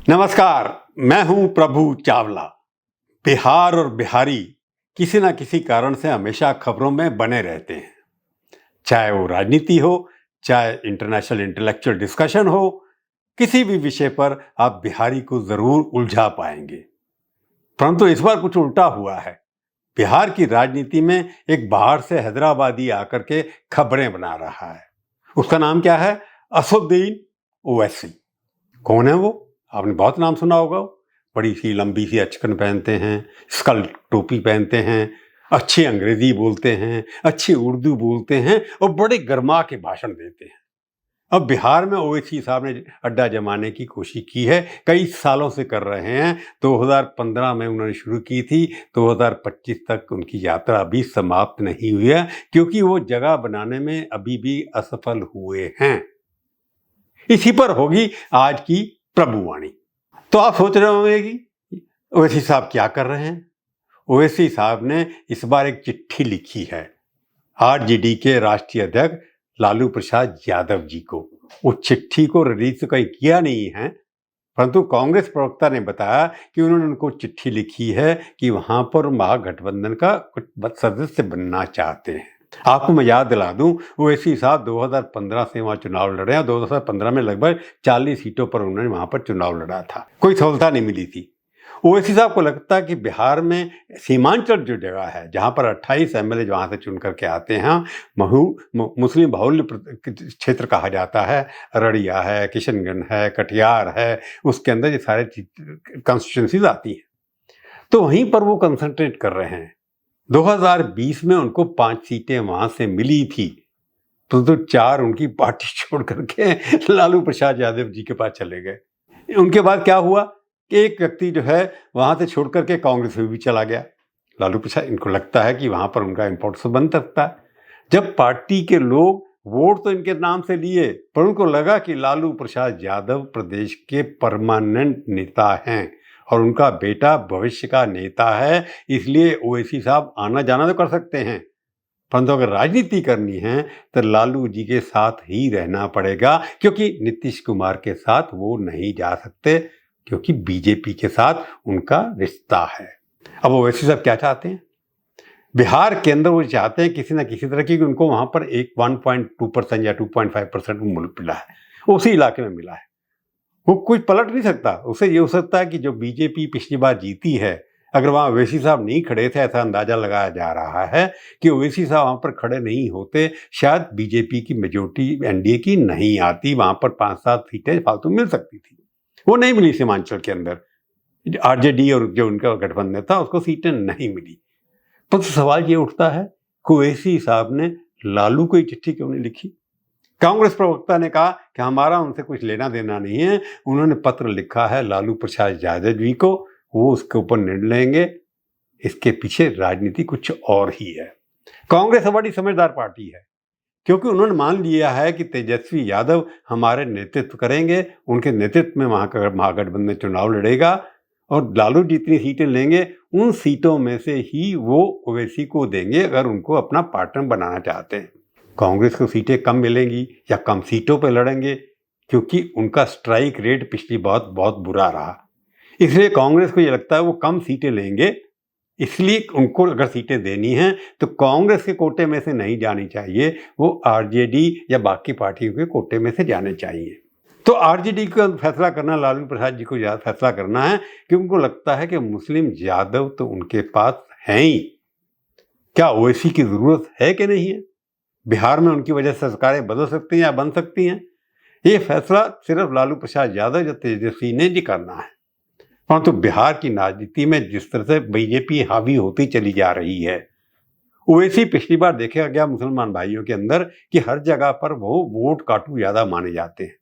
नमस्कार, मैं हूं प्रभु चावला। बिहार और बिहारी किसी ना किसी कारण से हमेशा खबरों में बने रहते हैं। चाहे वो राजनीति हो, चाहे इंटरनेशनल इंटेलेक्चुअल डिस्कशन हो, किसी भी विषय पर आप बिहारी को जरूर उलझा पाएंगे। परंतु इस बार कुछ उल्टा हुआ है। बिहार की राजनीति में एक बाहर से हैदराबादी आकर के खबरें बना रहा है। उसका नाम क्या है? असदुद्दीन ओवैसी। कौन है वो? आपने बहुत नाम सुना होगा। बड़ी सी लंबी सी अचकन पहनते हैं, स्कल टोपी पहनते हैं, अच्छी अंग्रेजी बोलते हैं, अच्छी उर्दू बोलते हैं और बड़े गर्मा के भाषण देते हैं। अब बिहार में ओवैसी साहब ने अड्डा जमाने की कोशिश की है, कई सालों से कर रहे हैं। 2015 में उन्होंने शुरू की थी, 2025 तक उनकी यात्रा अभी समाप्त नहीं हुई है, क्योंकि वो जगह बनाने में अभी भी असफल हुए हैं। इसी पर होगी आज की प्रभुवाणी। तो आप सोच रहे होंगे कि ओवैसी साहब क्या कर रहे हैं। ओवैसी साहब ने इस बार एक चिट्ठी लिखी है आरजेडी के राष्ट्रीय अध्यक्ष लालू प्रसाद यादव जी को। उस चिट्ठी को रिलीज तो कहीं किया नहीं है, परंतु कांग्रेस प्रवक्ता ने बताया कि उन्होंने उनको चिट्ठी लिखी है कि वहां पर महागठबंधन का कुछ सदस्य बनना चाहते हैं। आपको मैं याद दिला दूं, ओवैसी साहब 2015 से वहां चुनाव लड़े हैं। 2015 में लगभग 40 सीटों पर उन्होंने वहां पर चुनाव लड़ा था, कोई सफलता नहीं मिली थी। ओवैसी साहब को लगता है कि बिहार में सीमांचल जो जगह है, जहां पर 28 एमएलए वहां से चुन करके आते हैं, मुस्लिम बाहुल्य क्षेत्र कहा जाता है। अररिया है, किशनगंज है, कटिहार है, उसके अंदर ये सारे कॉन्स्टिट्यूंसीज आती हैं। तो वहीं पर वो कंसंट्रेट कर रहे हैं। 2020 में उनको 5 सीटें वहां से मिली थी, तो 4 उनकी पार्टी छोड़ करके लालू प्रसाद यादव जी के पास चले गए। उनके बाद क्या हुआ कि एक व्यक्ति जो है वहां से छोड़ करके कांग्रेस में भी चला गया। लालू प्रसाद, इनको लगता है कि वहां पर उनका इम्पोर्टेंस बन सकता है। जब पार्टी के लोग वोट तो इनके नाम से लिए, पर उनको लगा कि लालू प्रसाद यादव प्रदेश के परमानेंट नेता हैं और उनका बेटा भविष्य का नेता है, इसलिए ओवैसी साहब आना जाना तो कर सकते हैं, परंतु अगर राजनीति करनी है तो लालू जी के साथ ही रहना पड़ेगा, क्योंकि नीतीश कुमार के साथ वो नहीं जा सकते, क्योंकि बीजेपी के साथ उनका रिश्ता है। अब ओवैसी साहब क्या चाहते हैं? बिहार के अंदर वो चाहते हैं किसी ना किसी तरह की, उनको वहां पर एक 1.2% या 2.5% मिला है, उसी इलाके में मिला है। वो कोई पलट नहीं सकता। उससे ये हो सकता है कि जो बीजेपी पिछली बार जीती है, अगर वहां ओवैसी साहब नहीं खड़े थे, ऐसा अंदाजा लगाया जा रहा है कि ओवैसी साहब वहां पर खड़े नहीं होते, शायद बीजेपी की मेजोरिटी एनडीए की नहीं आती, वहां पर 5-7 सीटें फालतू मिल सकती थी। वो नहीं मिली सीमांचल के अंदर। आरजेडी और जो उनका गठबंधन था उसको सीटें नहीं मिली। पर सवाल ये उठता है कि ओवैसी साहब ने लालू को चिट्ठी क्यों नहीं लिखी? कांग्रेस प्रवक्ता ने कहा कि हमारा उनसे कुछ लेना देना नहीं है, उन्होंने पत्र लिखा है लालू प्रसाद यादव जी को, वो उसके ऊपर निर्णय लेंगे। इसके पीछे राजनीति कुछ और ही है। कांग्रेस बड़ी समझदार पार्टी है, क्योंकि उन्होंने मान लिया है कि तेजस्वी यादव हमारे नेतृत्व करेंगे, उनके नेतृत्व में महागठबंधन चुनाव लड़ेगा और लालू जितनी सीटें लेंगे उन सीटों में से ही वो ओवैसी को देंगे, अगर उनको अपना पार्टनर बनाना चाहते हैं। कांग्रेस को सीटें कम मिलेंगी या कम सीटों पर लड़ेंगे, क्योंकि उनका स्ट्राइक रेट पिछली बहुत बुरा रहा। इसलिए कांग्रेस को ये लगता है वो कम सीटें लेंगे, इसलिए उनको अगर सीटें देनी हैं तो कांग्रेस के कोटे में से नहीं जानी चाहिए, वो आरजेडी या बाकी पार्टियों के कोटे में से जाने चाहिए। तो आरजेडी का फैसला करना, लालू प्रसाद जी को फैसला करना है कि उनको लगता है कि मुस्लिम यादव तो उनके पास हैं ही, क्या ओवैसी की जरूरत है कि नहीं है? बिहार में उनकी वजह से सरकारें बदल सकती हैं या बन सकती हैं, ये फैसला सिर्फ लालू प्रसाद यादव या तेजस्वी ने जी करना है। परंतु बिहार की राजनीति में जिस तरह से बीजेपी हावी होती चली जा रही है, ओवैसी पिछली बार देखा गया मुसलमान भाइयों के अंदर कि हर जगह पर वो वोट काटू ज्यादा माने जाते हैं।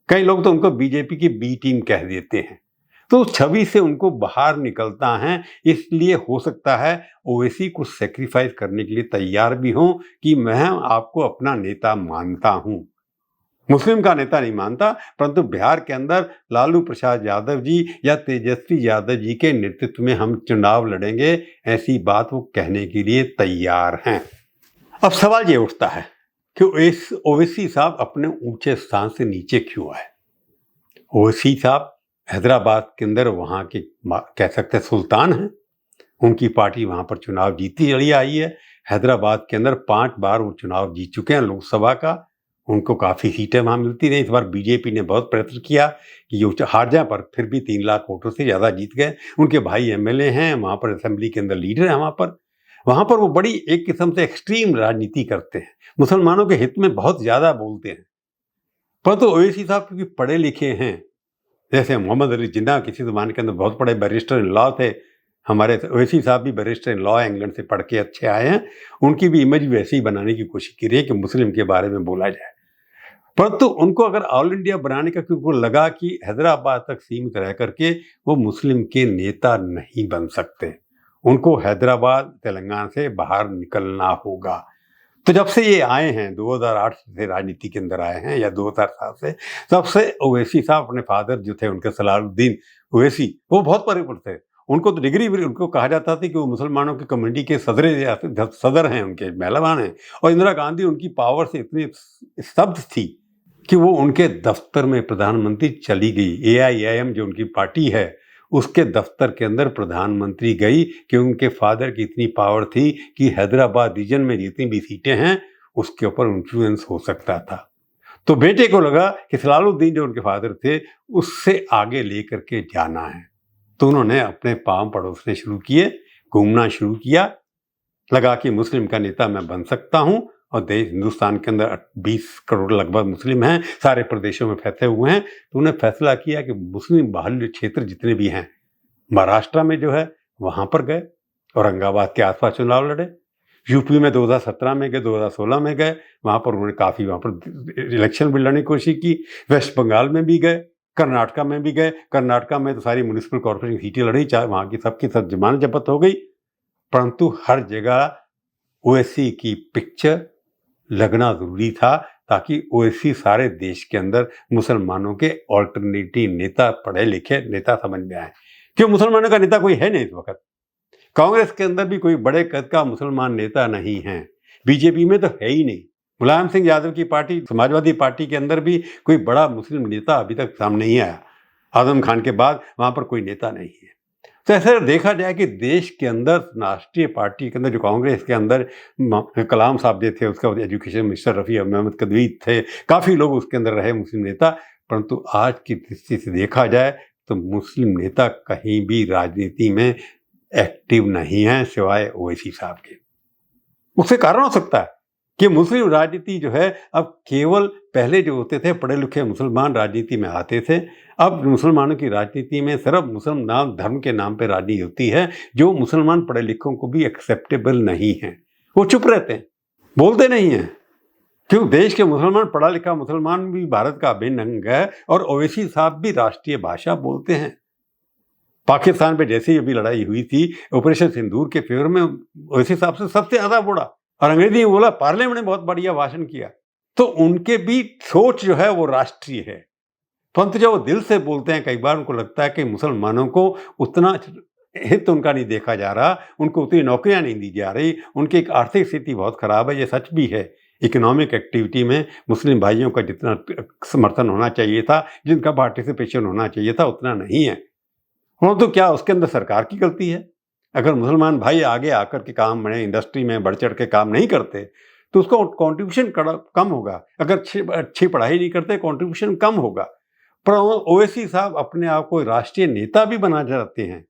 कई लोग तो उनको बीजेपी की बी टीम कह देते हैं, तो छवि से उनको बाहर निकलता है। इसलिए हो सकता है ओवैसी कुछ सेक्रीफाइस करने के लिए तैयार भी हों कि मैं आपको अपना नेता मानता हूं, मुस्लिम का नेता नहीं मानता, परंतु बिहार के अंदर लालू प्रसाद यादव जी या तेजस्वी यादव जी के नेतृत्व में हम चुनाव लड़ेंगे, ऐसी बात वो कहने के लिए तैयार हैं। अब सवाल ये उठता है कि ओवैसी साहब अपने ऊंचे स्थान से नीचे क्यों आए? ओवैसी साहब हैदराबाद के अंदर वहाँ के कह सकते हैं सुल्तान हैं, उनकी पार्टी वहाँ पर चुनाव जीती चली आई है। हैदराबाद के अंदर 5 बार वो चुनाव जीत चुके हैं लोकसभा का, उनको काफ़ी सीटें वहाँ मिलती रही। इस बार बीजेपी ने बहुत प्रयत्न किया कि ये हार जाए, पर फिर भी 3 लाख वोटों से ज़्यादा जीत गए। उनके भाई एमएलए हैं, वहाँ पर असेंबली के अंदर लीडर हैं। वहाँ पर वो बड़ी एक किस्म से एक्सट्रीम राजनीति करते हैं, मुसलमानों के हित में बहुत ज़्यादा बोलते हैं। परंतु ओवैसी साहब क्योंकि पढ़े लिखे हैं, जैसे मोहम्मद अली जिन्ना किसी ज़माने के अंदर बहुत बड़े बैरिस्टर इन लॉ थे, हमारे ओवैसी साहब भी बैरिस्टर इन लॉ इंग्लैंड से पढ़ के अच्छे आए हैं। उनकी भी इमेज वैसे ही बनाने की कोशिश की रही है कि मुस्लिम के बारे में बोला जाए। परंतु उनको अगर ऑल इंडिया बनाने का, क्योंकि लगा कि हैदराबाद तक सीमित रह करके वो मुस्लिम के नेता नहीं बन सकते, उनको हैदराबाद तेलंगाना से बाहर निकलना होगा। तो जब से ये आए हैं 2008 से राजनीति के अंदर आए हैं, या 2007 से, तब से ओवैसी साहब अपने फादर जो थे उनके सलाहुद्दीन ओवैसी, वो बहुत परिपक्व थे। उनको तो डिग्री भी, उनको कहा जाता था कि वो मुसलमानों की कम्युनिटी के सदर हैं, उनके मेहमान हैं। और इंदिरा गांधी उनकी पावर से इतनी स्तब्ध थी कि वो उनके दफ्तर में प्रधानमंत्री चली गई। AIIM जो उनकी पार्टी है, उसके दफ्तर के अंदर प्रधानमंत्री गई कि उनके फादर की इतनी पावर थी कि हैदराबाद रीजन में जितनी भी सीटें हैं उसके ऊपर इन्फ्लुएंस हो सकता था। तो बेटे को लगा कि सलाहुद्दीन जो उनके फादर थे उससे आगे लेकर के जाना है, तो उन्होंने अपने पांव पड़ोसने शुरू किए, घूमना शुरू किया। लगा कि मुस्लिम का नेता मैं बन सकता हूं, और देश हिंदुस्तान के अंदर 20 करोड़ लगभग मुस्लिम हैं, सारे प्रदेशों में फैले हुए हैं। तो उन्हें फैसला किया कि मुस्लिम बाहुल्य क्षेत्र जितने भी हैं, महाराष्ट्र में जो है वहां पर गए, औरंगाबाद के आसपास चुनाव लड़े। यूपी में 2017 में गए, 2016 में गए, वहां पर उन्होंने काफी वहां पर इलेक्शन भी लड़ने की कोशिश की। वेस्ट बंगाल में भी गए, कर्नाटका में भी गए। कर्नाटका में तो सारी म्यूनिसिपल कॉर्पोरेशन सीटें लड़ी, चाहे वहां की सबकी सब जमानत जब्त हो गई। परंतु हर जगह ओवैसी की पिक्चर लगना जरूरी था, ताकि ओवैसी सारे देश के अंदर मुसलमानों के ऑल्टरनेटिव नेता, पढ़े लिखे नेता समझ में आए। क्यों? मुसलमानों का नेता कोई है नहीं इस वक्त। कांग्रेस के अंदर भी कोई बड़े कद का मुसलमान नेता नहीं है, बीजेपी में तो है ही नहीं। मुलायम सिंह यादव की पार्टी, समाजवादी पार्टी के अंदर भी कोई बड़ा मुस्लिम नेता अभी तक सामने नहीं आया। आजम खान के बाद वहां पर कोई नेता नहीं है। तो ऐसा देखा जाए कि देश के अंदर राष्ट्रीय पार्टी के अंदर, जो कांग्रेस के अंदर कलाम साहब जो थे, उसका एजुकेशन मिनिस्टर रफ़ी अहमद कदवी थे, काफ़ी लोग उसके अंदर रहे मुस्लिम नेता। परंतु आज की दृष्टि से देखा जाए तो मुस्लिम नेता कहीं भी राजनीति में एक्टिव नहीं है, सिवाय ओवैसी साहब के। उससे कारण हो सकता है कि मुस्लिम राजनीति जो है, अब केवल पहले जो होते थे पढ़े लिखे मुसलमान राजनीति में आते थे, अब मुसलमानों की राजनीति में सिर्फ मुसलमान धर्म के नाम पर राजनीति होती है। जो मुसलमान पढ़े लिखों को भी एक्सेप्टेबल नहीं है, वो चुप रहते हैं, बोलते नहीं हैं। क्यों? देश के मुसलमान, पढ़ा लिखा मुसलमान भी भारत का अभिन्न अंग है, और ओवैसी साहब भी राष्ट्रीय भाषा बोलते हैं। पाकिस्तान पे जैसे ही अभी लड़ाई हुई थी ऑपरेशन सिंदूर के फेवर में, ओवैसी साहब से सबसे ज्यादा बोला, और अंग्रेजी में बोला, पार्लियामेंट में बहुत बढ़िया भाषण किया। तो उनके भी सोच जो है वो राष्ट्रीय है। परंतु जब वो दिल से बोलते हैं, कई बार उनको लगता है कि मुसलमानों को उतना हित उनका नहीं देखा जा रहा, उनको उतनी नौकरियां नहीं दी जा रही, उनकी एक आर्थिक स्थिति बहुत खराब है। ये सच भी है, इकोनॉमिक एक्टिविटी में मुस्लिम भाइयों का जितना समर्थन होना चाहिए था, जिनका पार्टिसिपेशन होना चाहिए था, उतना नहीं है। तो क्या उसके अंदर सरकार की गलती है? अगर मुसलमान भाई आगे आकर के काम में, इंडस्ट्री में बढ़ चढ़ के काम नहीं करते, तो उसका कंट्रीब्यूशन कम होगा। अगर अच्छी पढ़ाई नहीं करते, कंट्रीब्यूशन कम होगा। पर ओवैसी साहब अपने आप को राष्ट्रीय नेता भी बनाना चाहते हैं,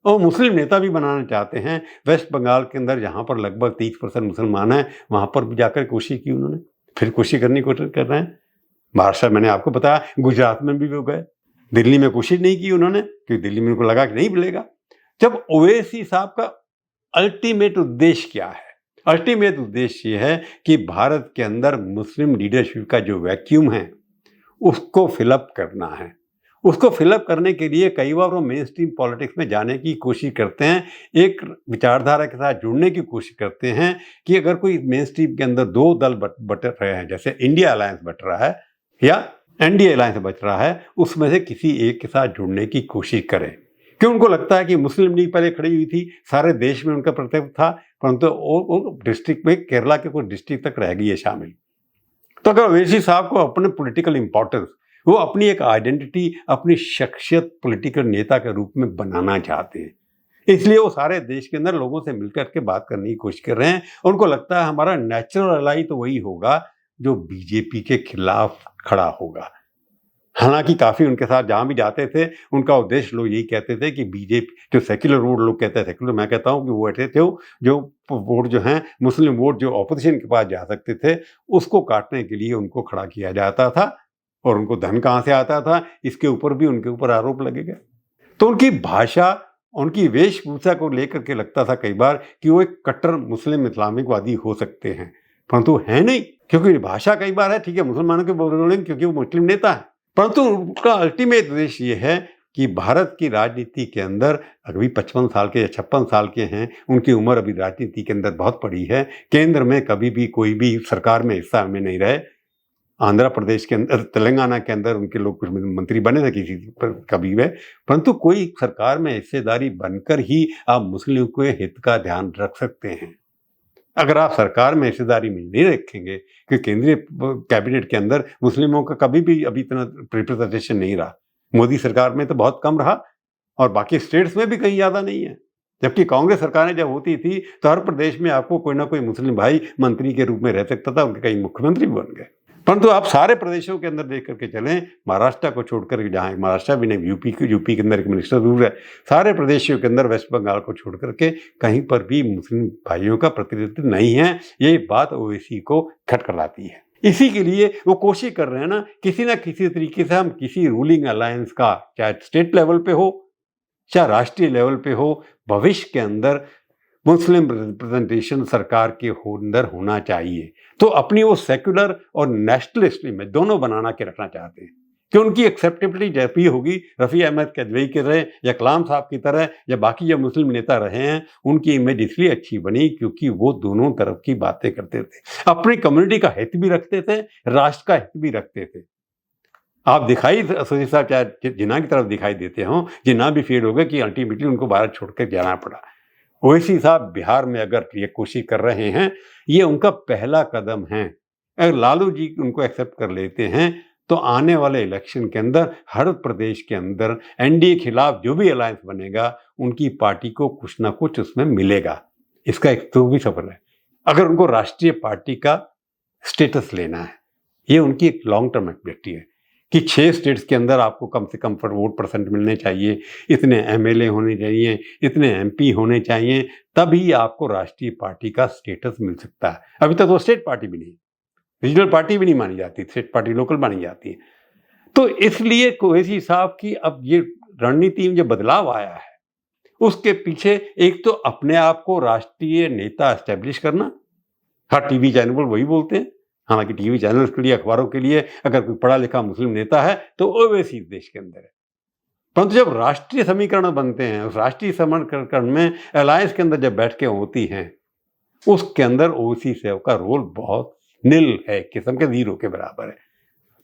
और मुस्लिम नेता भी बनाना चाहते हैं। वेस्ट बंगाल के अंदर जहाँ पर लगभग 30% मुसलमान हैं, वहाँ पर भी जाकर कोशिश की उन्होंने, फिर कोशिश करने की कोशिश कर रहे हैं। महाराष्ट्र मैंने आपको बताया, गुजरात में भी वो गए, दिल्ली में कोशिश नहीं की उन्होंने, क्योंकि दिल्ली में उनको लगा कि नहीं मिलेगा। जब ओवैसी साहब का अल्टीमेट उद्देश्य क्या है? अल्टीमेट उद्देश्य ये है कि भारत के अंदर मुस्लिम लीडरशिप का जो वैक्यूम है उसको फिलअप करना है। उसको फिलअप करने के लिए कई बार वो मेन स्ट्रीम पॉलिटिक्स में जाने की कोशिश करते हैं, एक विचारधारा के साथ जुड़ने की कोशिश करते हैं कि अगर कोई मेन स्ट्रीम के अंदर दो दल बट रहे हैं, जैसे इंडिया अलायंस बट रहा है या एनडीए अलायंस बच रहा है, उसमें से किसी एक के साथ जुड़ने की कोशिश करें। क्यों? उनको लगता है कि मुस्लिम लीग पहले खड़ी हुई थी, सारे देश में उनका प्रतिनिधित्व था, परंतु वो डिस्ट्रिक्ट में, केरला के कुछ डिस्ट्रिक्ट तक रह गई है शामिल। तो अगर ओवैसी साहब को अपने पॉलिटिकल इंपॉर्टेंस, वो अपनी एक आइडेंटिटी, अपनी शख्सियत पॉलिटिकल नेता के रूप में बनाना चाहते हैं। इसलिए वो सारे देश के अंदर लोगों से मिलकर के बात करने की कोशिश कर रहे हैं। उनको लगता है हमारा नेचुरल अलाई तो वही होगा जो बीजेपी के खिलाफ खड़ा होगा। हालांकि काफी उनके साथ जहां भी जाते थे उनका उद्देश्य, लोग यही कहते थे कि बीजेपी जो सेक्युलर वोट, लोग कहते हैं सेक्युलर, मैं कहता हूं कि वो ऐसे थे जो वोट जो हैं मुस्लिम वोट जो ऑपोजिशन के पास जा सकते थे, उसको काटने के लिए उनको खड़ा किया जाता था। और उनको धन कहां से आता था, इसके ऊपर भी उनके ऊपर आरोप लगेगा। तो उनकी भाषा, उनकी वेशभूषा को लेकर के लगता था कई बार कि वो एक कट्टर मुस्लिम इस्लामिकवादी हो सकते हैं, परंतु है नहीं। क्योंकि भाषा कई बार है, ठीक है, मुसलमानों के बोलेंगे क्योंकि वो मुस्लिम नेता है, परंतु उनका अल्टीमेट उद्देश्य ये है कि भारत की राजनीति के अंदर अभी 55 साल के या 56 साल के हैं, उनकी उम्र अभी राजनीति के अंदर बहुत पड़ी है। केंद्र में कभी भी कोई भी सरकार में हिस्सा में नहीं रहे। आंध्र प्रदेश के अंदर, तेलंगाना के अंदर उनके लोग कुछ मंत्री बने थे किसी पर कभी वे, परंतु कोई सरकार में हिस्सेदारी बनकर ही आप मुस्लिम के हित का ध्यान रख सकते हैं। अगर आप सरकार में हिस्सेदारी में नहीं रखेंगे, कि केंद्रीय कैबिनेट के अंदर मुस्लिमों का कभी भी अभी इतना रिप्रेजेंटेशन नहीं रहा। मोदी सरकार में तो बहुत कम रहा और बाकी स्टेट्स में भी कहीं ज़्यादा नहीं है। जबकि कांग्रेस सरकारें जब होती थी तो हर प्रदेश में आपको कोई ना कोई मुस्लिम भाई मंत्री के रूप में रह सकता था, उनके कई मुख्यमंत्री भी बन गए। परंतु आप सारे प्रदेशों के अंदर देख करके चलें, महाराष्ट्र को छोड़कर, जहाँ महाराष्ट्र भी नहीं, यूपी के अंदर एक मिनिस्टर दूर है, सारे प्रदेशों के अंदर वेस्ट बंगाल को छोड़ करके कहीं पर भी मुस्लिम भाइयों का प्रतिनिधित्व नहीं है। ये बात ओवैसी को खटखटाती है। इसी के लिए वो कोशिश कर रहे हैं ना किसी तरीके से हम किसी रूलिंग अलायंस का, चाहे स्टेट लेवल पे हो चाहे राष्ट्रीय लेवल पे हो, भविष्य के अंदर मुस्लिम रिप्रेजेंटेशन सरकार के अंदर होना चाहिए। तो अपनी वो सेक्युलर और नेशनलिस्ट में दोनों बनाना के रखना चाहते हैं कि उनकी एक्सेप्टेबिलिटी जब भी होगी, रफ़ी अहमद कदवई की तरह या कलाम साहब की तरह या बाकी जो मुस्लिम नेता रहे हैं, उनकी इमेज इसलिए अच्छी बनी क्योंकि वो दोनों तरफ की बातें करते थे, अपनी कम्युनिटी का हित भी रखते थे, राष्ट्र का हित भी रखते थे। आप दिखाई असोसी साहब चाहे जिन्ना की तरफ दिखाई देते हों, जिन्ना भी फेल हो गए कि अल्टीमेटली उनको भारत छोड़कर जाना पड़ा। ओवैसी साहब बिहार में अगर ये कोशिश कर रहे हैं, ये उनका पहला कदम है। अगर लालू जी उनको एक्सेप्ट कर लेते हैं तो आने वाले इलेक्शन के अंदर हर प्रदेश के अंदर एनडीए खिलाफ जो भी अलायंस बनेगा, उनकी पार्टी को कुछ ना कुछ उसमें मिलेगा। इसका एक तो भी सफल है। अगर उनको राष्ट्रीय पार्टी का स्टेटस लेना है, ये उनकी एक लॉन्ग टर्म एक्टिविटी है कि 6 स्टेट्स के अंदर आपको कम से कम वोट परसेंट मिलने चाहिए, इतने एमएलए होने चाहिए, इतने एमपी होने चाहिए, तभी आपको राष्ट्रीय पार्टी का स्टेटस मिल सकता है। अभी तक वो स्टेट पार्टी भी नहीं, रीजनल पार्टी भी नहीं मानी जाती, स्टेट पार्टी लोकल मानी जाती है। तो इसलिए ओवैसी साहब की अब ये रणनीति में जो बदलाव आया है, उसके पीछे एक तो अपने आप को राष्ट्रीय नेता एस्टेब्लिश करना। हर टीवी चैनल पर वही बोलते हैं, हालांकि टीवी चैनल्स के लिए, अखबारों के लिए अगर कोई पढ़ा लिखा मुस्लिम नेता है तो ओवैसी देश के अंदर है। परंतु जब राष्ट्रीय समीकरण बनते हैं, उस राष्ट्रीय समीकरण में अलायंस के अंदर जब बैठ के होती हैं, उसके अंदर ओवैसी साहब का रोल बहुत निल है, किस्म के जीरो के बराबर है।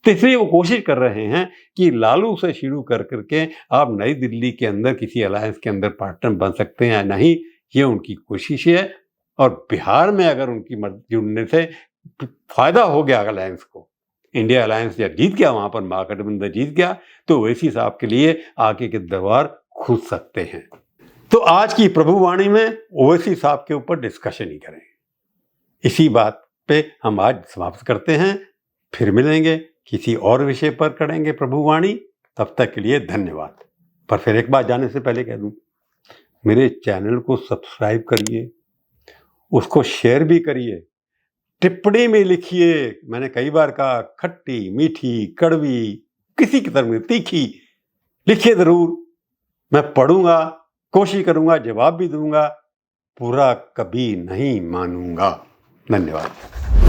तो इसलिए वो कोशिश कर रहे हैं कि लालू से शुरू कर करके आप नई दिल्ली के अंदर किसी अलायंस के अंदर पार्टनर बन सकते हैं या नहीं, ये उनकी कोशिश है। और बिहार में अगर उनकी मर्जी जुड़ने से फायदा हो गया अलायंस को, इंडिया अलायंस या जीत गया, वहां पर महागठबंधन जीत गया, तो ओवैसी साहब के लिए आगे के दरबार खुल सकते हैं। तो आज की प्रभुवाणी में ओवैसी साहब के ऊपर डिस्कशन ही करेंगे। इसी बात पे हम आज समाप्त करते हैं। फिर मिलेंगे, किसी और विषय पर करेंगे प्रभुवाणी। तब तक के लिए धन्यवाद। पर फिर एक बात जाने से पहले कह दूं, मेरे चैनल को सब्सक्राइब करिए, उसको शेयर भी करिए, टिप्पणी में लिखिए। मैंने कई बार कहा, खट्टी मीठी कड़वी किसी की तरह तीखी लिखिए जरूर, मैं पढ़ूंगा, कोशिश करूंगा, जवाब भी दूंगा, पूरा कभी नहीं मानूंगा। धन्यवाद।